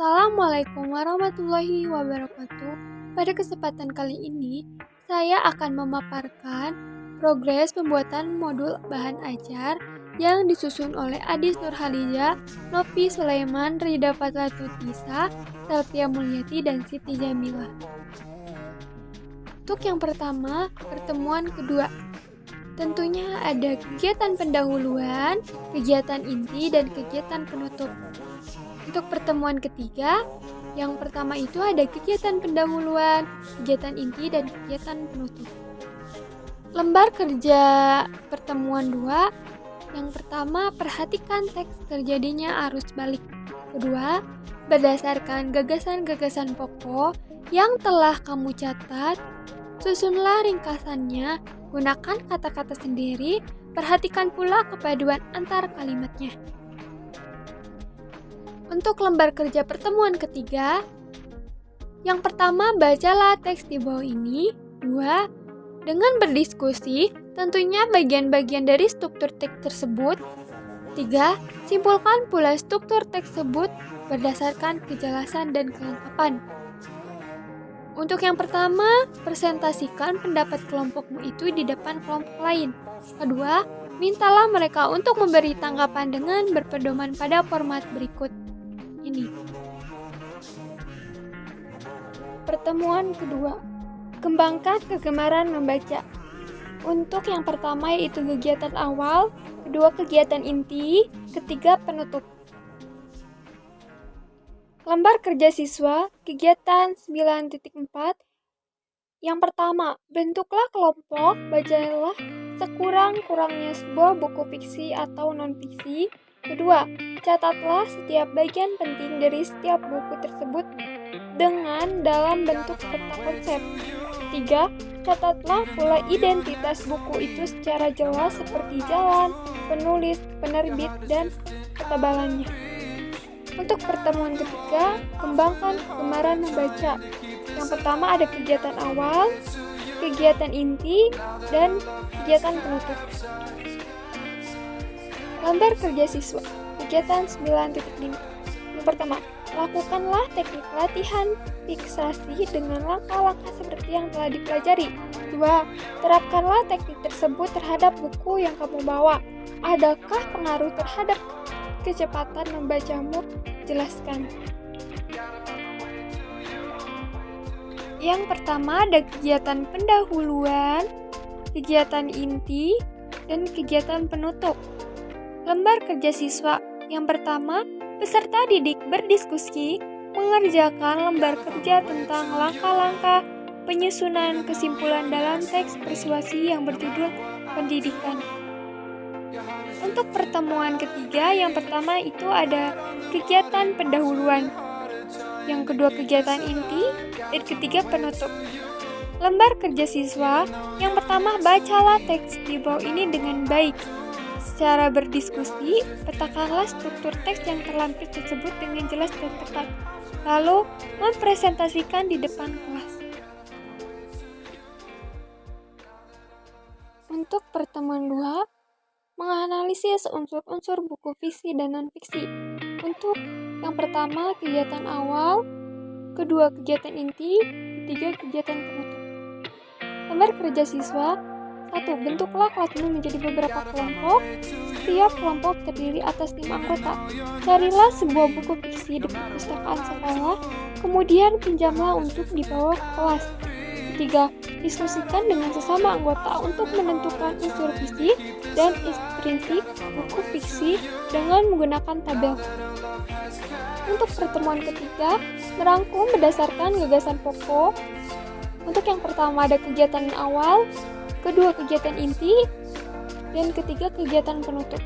Assalamualaikum warahmatullahi wabarakatuh. Pada kesempatan kali ini, saya akan memaparkan progres pembuatan modul bahan ajar yang disusun oleh Adis Nurhaliza, Novi Sulaiman, Rida Fatlatutisa, Selfia Mulyati, dan Siti Jamilah. Untuk yang pertama, pertemuan kedua. Tentunya ada kegiatan pendahuluan, kegiatan inti, dan kegiatan penutup. Untuk pertemuan ketiga, yang pertama itu ada kegiatan pendahuluan, kegiatan inti, dan kegiatan penutup. Lembar kerja pertemuan 2, yang pertama perhatikan teks terjadinya arus balik. Kedua, berdasarkan gagasan-gagasan pokok yang telah kamu catat, susunlah ringkasannya, gunakan kata-kata sendiri, perhatikan pula kepaduan antar kalimatnya. Untuk lembar kerja pertemuan ketiga, yang pertama bacalah teks di bawah ini. 2. Dengan berdiskusi, tentunya bagian-bagian dari struktur teks tersebut. 3. Simpulkan pula struktur teks tersebut berdasarkan kejelasan dan kelengkapan. Untuk yang pertama, presentasikan pendapat kelompokmu itu di depan kelompok lain. Kedua, mintalah mereka untuk memberi tanggapan dengan berpedoman pada format berikut ini. Pertemuan kedua, kembangkan kegemaran membaca. Untuk yang pertama yaitu kegiatan awal, kedua kegiatan inti, ketiga penutup. Lembar kerja siswa, kegiatan 9.4. Yang pertama, bentuklah kelompok, bacalah sekurang-kurangnya sebuah buku fiksi atau non-fiksi. Kedua, catatlah setiap bagian penting dari setiap buku tersebut dengan dalam bentuk peta konsep. Ketiga, catatlah pula identitas buku itu secara jelas seperti jalan, penulis, penerbit, dan ketebalannya. Untuk pertemuan ketiga, kembangkan kegemaran membaca. Yang pertama ada kegiatan awal, kegiatan inti, dan kegiatan penutup. Lembar kerja siswa, kegiatan 9.5. Yang pertama, lakukanlah teknik latihan fiksasi dengan langkah-langkah seperti yang telah dipelajari. 2. Terapkanlah teknik tersebut terhadap buku yang kamu bawa. Adakah pengaruh terhadap kecepatan membacamu? Jelaskan. Yang pertama ada kegiatan pendahuluan, kegiatan inti, dan kegiatan penutup. Lembar kerja siswa. Yang pertama, peserta didik berdiskusi mengerjakan lembar kerja tentang langkah-langkah penyusunan kesimpulan dalam teks persuasi yang berjudul pendidikan. Untuk pertemuan ketiga, yang pertama itu ada kegiatan pendahuluan, yang kedua kegiatan inti, dan ketiga penutup. Lembar kerja siswa, yang pertama bacalah teks di bawah ini dengan baik. Secara berdiskusi, petakanlah struktur teks yang terlampir tersebut dengan jelas dan tepat, lalu mempresentasikan di depan kelas. Untuk pertemuan 2, menganalisis unsur-unsur buku fiksi dan non-fiksi. Untuk yang pertama, kegiatan awal, kedua kegiatan inti, ketiga kegiatan penutup. Lembar kerja siswa. 1. Bentuklah kelasmu menjadi beberapa kelompok. Setiap kelompok terdiri atas 5 anggota. Carilah sebuah buku fiksi di perpustakaan sekolah, kemudian pinjamlah untuk dibawa ke kelas. 3. Diskusikan dengan sesama anggota untuk menentukan unsur fisik dan intrinsik buku fiksi dengan menggunakan tabel. Untuk pertemuan ketiga, merangkum berdasarkan gagasan pokok. Untuk yang pertama ada kegiatan awal, kedua kegiatan inti, dan ketiga kegiatan penutup.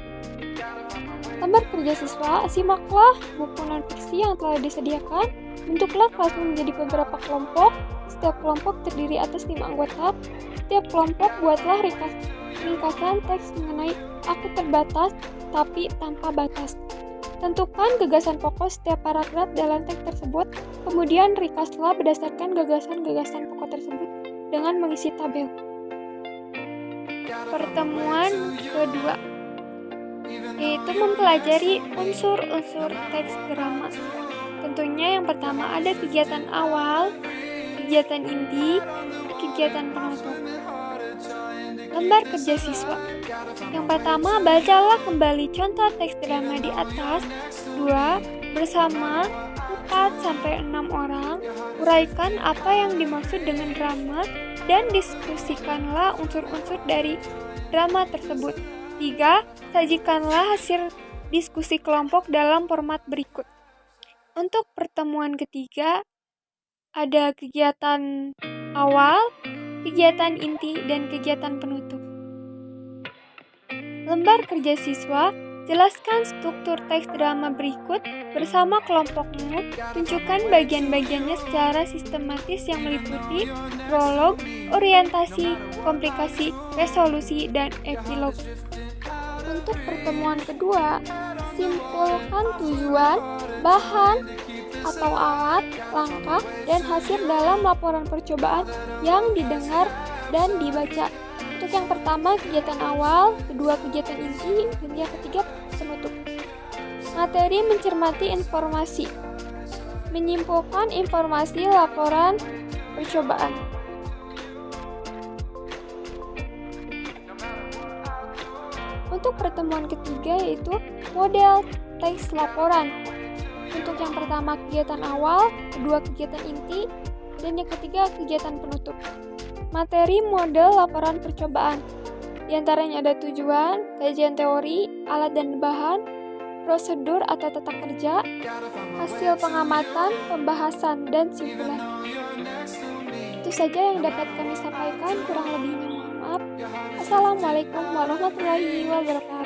Lembar kerja siswa, simaklah buku non-fiksi yang telah disediakan, bentuklah kelasmu menjadi beberapa kelompok, setiap kelompok terdiri atas 5 anggota, setiap kelompok buatlah ringkasan teks mengenai aku terbatas tapi tanpa batas. Tentukan gagasan pokok setiap paragraf dalam teks tersebut, kemudian ringkaslah berdasarkan gagasan-gagasan pokok tersebut dengan mengisi tabel. Pertemuan kedua yaitu mempelajari unsur-unsur teks grammar. Tentunya yang pertama ada kegiatan awal, kegiatan inti, kegiatan penutup. Lembar kerja siswa. Yang pertama, bacalah kembali contoh teks drama di atas. 2. Bersama 4-6 orang, uraikan apa yang dimaksud dengan drama dan diskusikanlah unsur-unsur dari drama tersebut. 3. Sajikanlah hasil diskusi kelompok dalam format berikut. Untuk pertemuan ketiga, ada kegiatan awal, kegiatan inti, dan kegiatan penutup. Lembar kerja siswa, jelaskan struktur teks drama berikut bersama kelompokmu. Tunjukkan bagian-bagiannya secara sistematis yang meliputi prolog, orientasi, komplikasi, resolusi, dan epilog. Untuk pertemuan kedua, simpulkan tujuan, bahan atau alat, langkah, dan hasil dalam laporan percobaan yang didengar dan dibaca. Untuk yang pertama, kegiatan awal, kedua kegiatan inti, dan yang ketiga penutup. Materi mencermati informasi. Menyimpulkan informasi laporan percobaan. Untuk pertemuan ketiga yaitu model teks laporan. Untuk yang pertama kegiatan awal, kedua kegiatan inti, dan yang ketiga kegiatan penutup. Materi model laporan percobaan. Di antaranya ada tujuan, kajian teori, alat dan bahan, prosedur atau tata kerja, hasil pengamatan, pembahasan, dan simpulan. Itu saja yang dapat kami sampaikan, kurang lebihnya mohon maaf. Assalamualaikum warahmatullahi wabarakatuh.